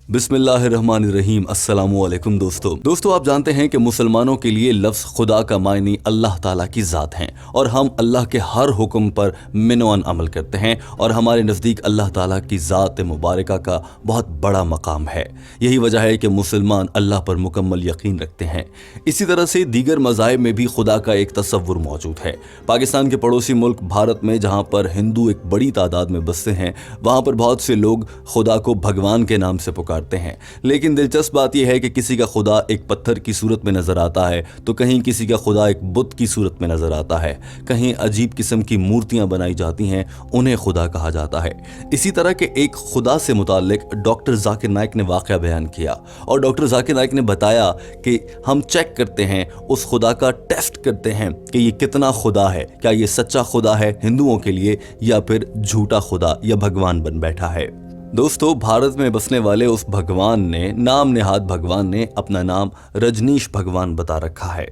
बिस्मिल्लाहिर्रहमानिर्रहीम। अस्सलामुअलैकुम दोस्तों आप जानते हैं कि मुसलमानों के लिए लफ्ज़ खुदा का मायने अल्लाह ताला की ज़ात हैं और हम अल्लाह के हर हुक्म पर मिनवन अमल करते हैं और हमारे नज़दीक अल्लाह ताला की ज़ात मुबारका का बहुत बड़ा मकाम है। यही वजह है कि मुसलमान अल्लाह पर मुकम्मल यकीन रखते हैं। इसी तरह से दीगर मज़ाहिब में भी खुदा का एक तसव्वुर मौजूद है। पाकिस्तान के पड़ोसी मुल्क भारत में जहाँ पर हिंदू एक बड़ी तादाद में बसते हैं, वहाँ पर बहुत से लोग खुदा को भगवान के नाम से पुकारते हैं। लेकिन दिलचस्प बात यह है कि किसी का खुदा एक पत्थर की सूरत में नजर आता है तो कहीं किसी का खुदा एक बुत की सूरत में नजर आता है, कहीं अजीब किस्म की मूर्तियां बनाई जाती हैं, उन्हें खुदा कहा जाता है। इसी तरह के एक खुदा से मुताल्लिक डॉक्टर जाकिर नाइक ने वाक़या बयान किया और डॉक्टर जाकिर नाइक ने बताया कि हम चेक करते हैं, उस खुदा का टेस्ट करते हैं कि ये कितना खुदा है, क्या ये सच्चा खुदा है हिंदुओं के लिए या फिर झूठा खुदा या भगवान बन बैठा है। दोस्तों, भारत में बसने वाले उस भगवान ने, नाम नेहाद भगवान ने अपना नाम रजनीश भगवान बता रखा है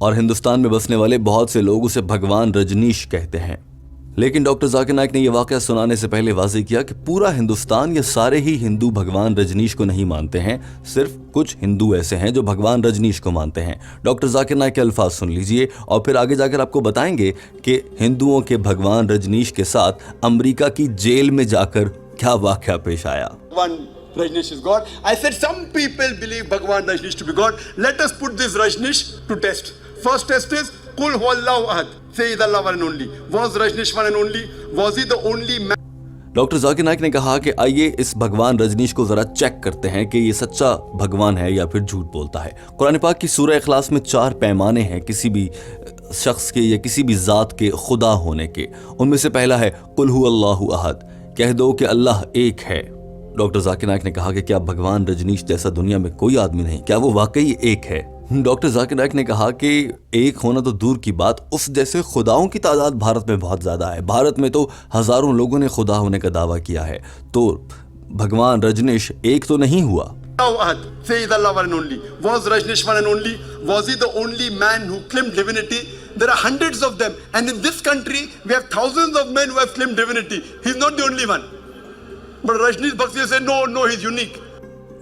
और हिंदुस्तान में बसने वाले बहुत से लोग उसे भगवान रजनीश कहते हैं। लेकिन डॉक्टर जाकिर नाइक ने यह वाकया सुनाने से पहले वाज़ेह किया कि पूरा हिंदुस्तान या सारे ही हिंदू भगवान रजनीश को नहीं मानते हैं, सिर्फ कुछ हिंदू ऐसे हैं जो भगवान रजनीश को मानते हैं। डॉक्टर जाकिर नाइक के अल्फाज सुन लीजिए और फिर आगे जाकर आपको बताएंगे कि हिंदुओं के भगवान रजनीश के साथ अमेरिका की जेल में जाकर क्या वाकया पेश आया। One Rajneesh is God. I said some people believe Bhagwan Rajneesh to be God. Let us put this Rajneesh to test. First test is Kul Huwallahu Ahad. Say is Allah one and only. Was Rajneesh one and only? Was he the only man? Doctor Zakir Naik ने कहा कि आइए इस भगवान रजनीश को जरा check करते हैं कि ये सच्चा भगवान है या फिर झूठ बोलता है। कुरान पाक की सूरह इखलास में 4 पैमाने हैं किसी भी शख्स के या किसी भी ज़ात के खुदा होने के। उनमें से पहला है कुल हुवल्लाहु अहद, कह दो कि अल्लाह एक है। डॉक्टर जाकिर नाइक ने कहा कि क्या भगवान रजनीश जैसा दुनिया में कोई आदमी नहीं, क्या वो वाकई एक है? डॉक्टर जाकिर नाइक ने कहा कि एक होना तो दूर की बात, उस जैसे खुदाओं की तादाद भारत में बहुत ज़्यादा है। भारत में तो हज़ारों लोगों ने खुदा होने का दावा किया है, तो भगवान रजनीश एक तो नहीं हुआ। Say is Allah one and only. Was Rajneesh one and only? Was he the only man who claimed divinity? There are hundreds of them, and in this country we have thousands of men who have claimed divinity. He's not the only one. But Rajneesh Bhaksi said no, he's unique.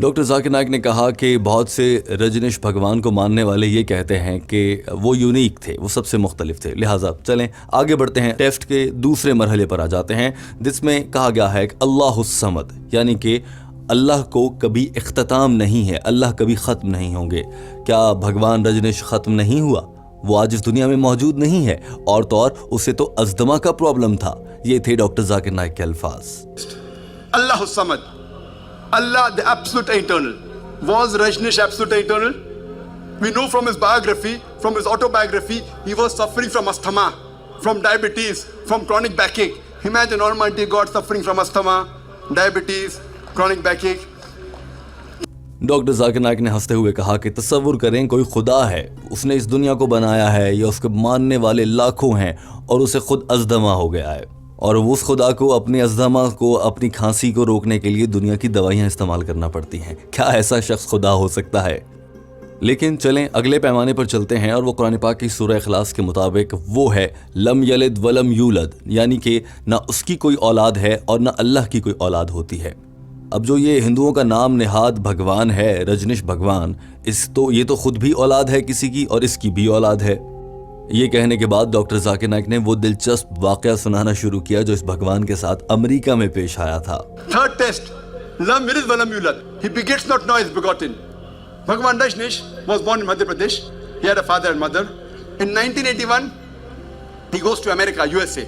Doctor Zakir Naik ने कहा कि बहुत से रजनीश भगवान को मानने वाले ये कहते हैं कि वो यूनिक थे, वो सबसे मुख्तलिफ थे। लिहाजा चलें आगे बढ़ते हैं, टेस्ट के दूसरे मरहले पर आ जाते हैं जिसमें कहा गया है कि अल्लाहुस समद, यानी कि अल्लाह को कभी इख्तिताम नहीं है, अल्लाह कभी ख़त्म नहीं होंगे। क्या भगवान रजनीश ख़त्म नहीं हुआ? वो आज इस दुनिया में मौजूद नहीं है और तो और उसे तो अज़दमा का प्रॉब्लम था। ये थे डॉक्टर जाकिर नाइक के अल्फाज। अल्लाहुस Samad, Allah the absolute eternal. Was Rajneesh absolute eternal? We know from his biography, from his autobiography, he was suffering from asthma, from diabetes, from chronic backache. Imagine Almighty God suffering from asthma, diabetes, chronic backache. Doctor Zakir Naik ने हंसते हुए कहा कि तसव्वुर करें कोई खुदा है, उसने इस दुनिया को बनाया है या उसके मानने वाले लाखों हैं और उसे खुद अज़दमा हो गया है और उस खुदा को अपनी अज़दमा को, अपनी खांसी को रोकने के लिए दुनिया की दवाइयाँ इस्तेमाल करना पड़ती हैं। क्या ऐसा शख्स खुदा हो सकता है? लेकिन चलें अगले पैमाने पर चलते हैं और वो कुरान पाक की सूरह इखलास के मुताबिक वो है लम यलिद वलम यूलद, यानी कि ना उसकी कोई औलाद है और ना अल्लाह की कोई औलाद होती है। अब जो ये हिंदुओं का नाम नेहाद भगवान है रजनीश भगवान, ये तो खुद भी औलाद है किसी की और इसकी भी औलाद है। ये कहने के बाद डॉक्टर जाकिर नाइक ने वो दिलचस्प वाकया सुनाना शुरू किया जो इस भगवान के साथ अमेरिका में पेश आया था। Third test, lam yalid wa lam yulad. He begets not, nor is begotten. Bhagwan Rajneesh was born in Madhya Pradesh. He had a father and mother. In 1981, he goes to America, USA.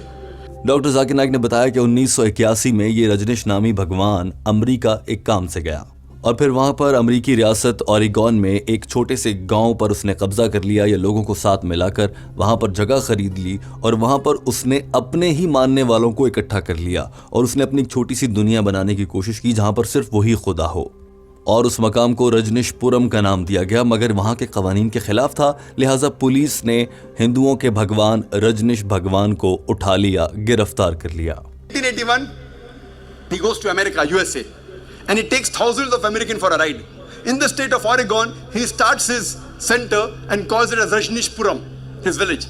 Doctor Zakir Naik ने बताया कि 1981 में ये रजनीश नामी भगवान America एक काम से गया और फिर वहाँ पर अमेरिकी रियासत ओरेगॉन में एक छोटे से गांव पर उसने कब्जा कर लिया या लोगों को साथ मिलाकर वहाँ पर जगह खरीद ली और वहाँ पर उसने अपने ही मानने वालों को इकट्ठा कर लिया और उसने अपनी एक छोटी सी दुनिया बनाने की कोशिश की जहाँ पर सिर्फ वही खुदा हो और उस मकाम को रजनीशपुरम का नाम दिया गया, मगर वहाँ के कवानीन के खिलाफ था। लिहाजा पुलिस ने हिंदुओं के भगवान रजनीश भगवान को उठा लिया, गिरफ्तार कर लिया। 1981, he goes to America, USA. And he takes thousands of Americans for a ride. In the state of Oregon, he starts his center and calls it as Rajneeshpuram, his village.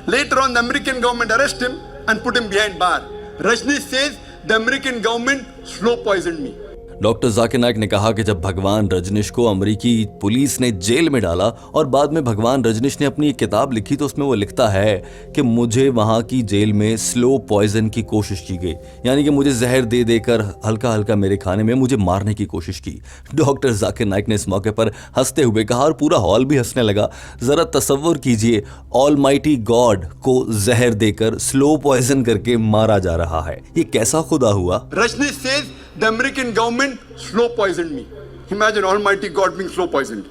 Later on, the American government arrests him and put him behind bar. Rajneesh says, the American government slow poisoned me. Doctor Zakir Naik ने कहा कि जब भगवान रजनीश को अमेरिकी police ने jail में डाला और बाद में भगवान रजनीश ने अपनी एक किताब लिखी तो उसमें वो लिखता है कि मुझे वहां की जेल में स्लो पॉइजन की कोशिश की गई, यानी कि मुझे जहर दे देकर हल्का हल्का मेरे खाने में मुझे मारने की कोशिश की। डॉक्टर जाकिर नाइक ने इस मौके पर हंसते हुए कहा और पूरा हॉल भी हंसने लगा। जरा तसव्वुर कीजिए, ऑलमाइटी गॉड को जहर देकर स्लो पॉइजन करके मारा जा रहा है, ये कैसा खुदा हुआ। Rajneesh says the American government slow poisoned me. Imagine Almighty God being slow poisoned.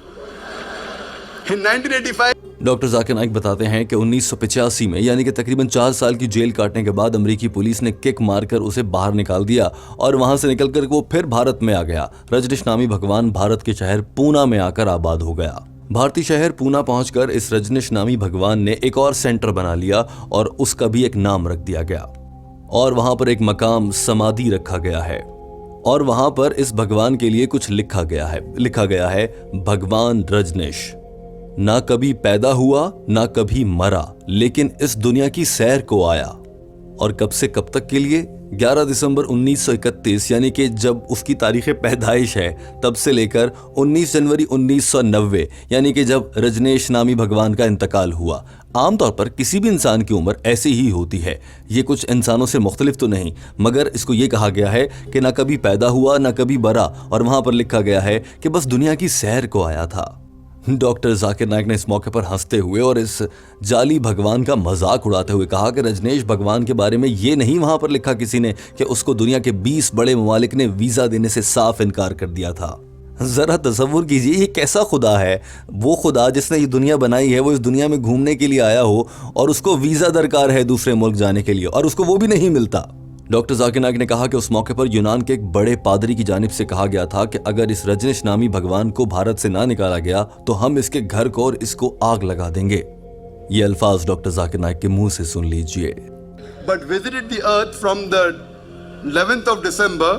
In 1985, doctor Zakir Naik बताते हैं कि 1985 में यानी कि तकरीबन 4 साल की जेल काटने के बाद अमेरिकी पुलिस ने किक मारकर उसे बाहर निकाल दिया और वहां से निकलकर वो फिर भारत में आ गया। रजनीश नामी भगवान भारत के शहर पूना में आकर आबाद हो गया। भारतीय शहर पूना पहुंचकर इस रजनीश नामी भगवान ने एक और सेंटर बना लिया और उसका भी एक नाम रख दिया गया और वहां पर एक मकाम समाधि रखा गया है और वहां पर इस भगवान के लिए कुछ लिखा गया है भगवान रजनीश ना कभी पैदा हुआ ना कभी मरा, लेकिन इस दुनिया की सैर को आया। और कब से कब तक के लिए? 11 दिसंबर 1931 यानी कि जब उसकी तारीख पैदाइश है तब से लेकर 19 जनवरी 1990 यानी कि जब रजनीश नामी भगवान का इंतकाल हुआ। आमतौर पर किसी भी इंसान की उम्र ऐसी ही होती है, ये कुछ इंसानों से मुख्तलिफ तो नहीं, मगर इसको ये कहा गया है कि ना कभी पैदा हुआ ना कभी मरा और वहां पर लिखा गया है कि बस दुनिया की सैर को आया था। डॉक्टर जाकिर नाइक ने इस मौके पर हंसते हुए और इस जाली भगवान का मजाक उड़ाते हुए कहा कि रजनीश भगवान के बारे में ये नहीं वहां पर लिखा किसी ने कि उसको दुनिया के 20 बड़े ममालिक ने वीजा देने से साफ इनकार कर दिया था। जरा तसव्वुर कीजिए, ये कैसा खुदा है? वो खुदा जिसने ये दुनिया बनाई है वो इस दुनिया में घूमने के लिए आया हो और उसको वीजा दरकार है दूसरे मुल्क जाने के लिए और उसको वो भी नहीं मिलता। डॉक्टर जाकिर नाइक ने कहा कि उस मौके पर यूनान के एक बड़े पादरी की जानिब से कहा गया था कि अगर इस रजनीश नामी भगवान को भारत से ना निकाला गया तो हम इसके घर को और इसको आग लगा देंगे। ये अल्फाज डॉक्टर जाकिर नाइक के मुंह से सुन लीजिए। but visited the earth from the 11th of December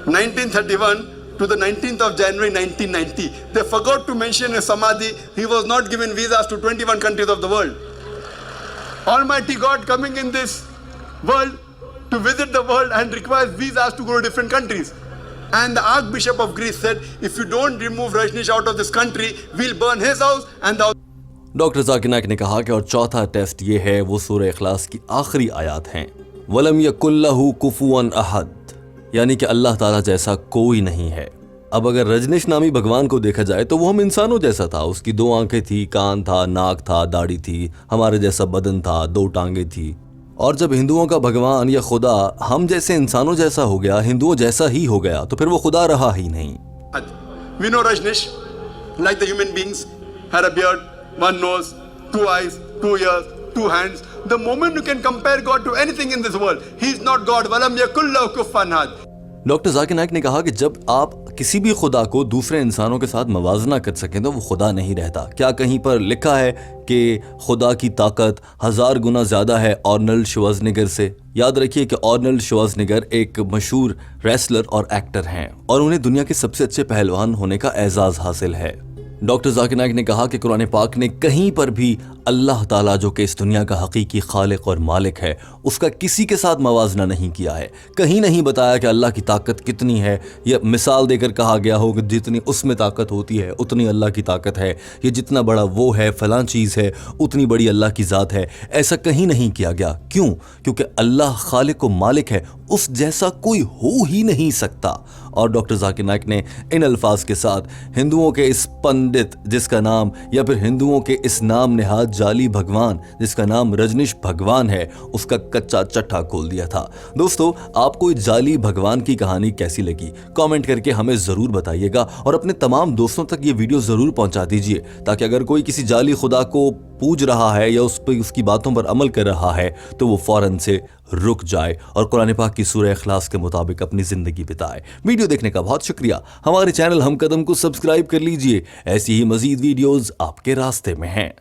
1931 to the 19th of January 1990. They forgot to mention in Samadhi he was not given visas to 21 countries of the world. Almighty God coming in this world to visit the world and requires visas to go to different countries. And the Archbishop of Greece said, if you don't remove Rajneesh out of this country, we'll burn his house and the doctor Zakir Naik ने कहा कि और चौथा test ये है, वो सूरह इखलास की आखिरी आयत हैं, वलम यकुल्लहु कुफुवन अहद, यानी कि अल्लाह ताला जैसा कोई नहीं है। अब अगर रजनीश नामी भगवान को देखा जाए तो वो हम इंसानों जैसा था। उसकी 2 आंखें थी, कान था, नाक था, दाढ़ी थी, हमारे जैसा बदन था, 2 टांगें थी। और जब हिंदुओं का भगवान या खुदा हम जैसे इंसानों जैसा हो गया, हिंदुओं जैसा ही हो गया, तो फिर वो खुदा रहा ही नहीं। We know Rajneesh, like the human beings, had a beard, 1 nose, 2 eyes, 2 ears, 2 hands. The moment you can compare God to anything in this world, he is not God. Walam yakul lahu kufuwan ahad. Doctor Zakir Naik ने कहा कि जब आप किसी भी खुदा को दूसरे इंसानों के साथ मवाजना कर सकें तो वो खुदा नहीं रहता। क्या कहीं पर लिखा है कि खुदा की ताकत 1000 गुना ज़्यादा है आर्नल्ड श्वार्ज़नेगर से? याद रखिए कि आर्नल्ड श्वार्ज़नेगर एक मशहूर रेसलर और एक्टर हैं और उन्हें दुनिया के सबसे अच्छे पहलवान होने का एजाज़ हासिल है। डॉक्टर जाकिर नाइक ने कहा कि कुरान पाक ने कहीं पर भी अल्लाह ताला जो कि इस दुनिया का हकीकी खालिक और मालिक है उसका किसी के साथ मवाजना नहीं किया है। कहीं नहीं बताया कि अल्लाह की ताकत कितनी है, या मिसाल देकर कहा गया हो कि जितनी उसमें ताकत होती है उतनी अल्लाह की ताकत है, ये जितना बड़ा वो है फलां चीज़ है उतनी बड़ी अल्लाह की ज़ात है। ऐसा कहीं नहीं किया गया। क्यों? क्योंकि अल्लाह खालिक व मालिक है, उस जैसा कोई हो ही नहीं सकता। और डॉक्टर जाकिर नाइक ने इन अल्फाज के साथ हिंदुओं के इस पंडित जिसका नाम, या फिर हिंदुओं के इस नाम नेहाद जाली भगवान जिसका नाम रजनीश भगवान है, उसका कच्चा चट्टा खोल दिया था। दोस्तों, आपको इस जाली भगवान की कहानी कैसी लगी कमेंट करके हमें ज़रूर बताइएगा और अपने तमाम दोस्तों तक ये वीडियो ज़रूर पहुंचा दीजिए, ताकि अगर कोई किसी जाली खुदा को पूज रहा है या उसकी बातों पर अमल कर रहा है तो वो फौरन से रुक जाए और कुरान पाक की सूरह इखलास के मुताबिक अपनी जिंदगी बिताए। वीडियो देखने का बहुत शुक्रिया। हमारे चैनल हम कदम को सब्सक्राइब कर लीजिए, ऐसी ही मजीद वीडियोस आपके रास्ते में हैं।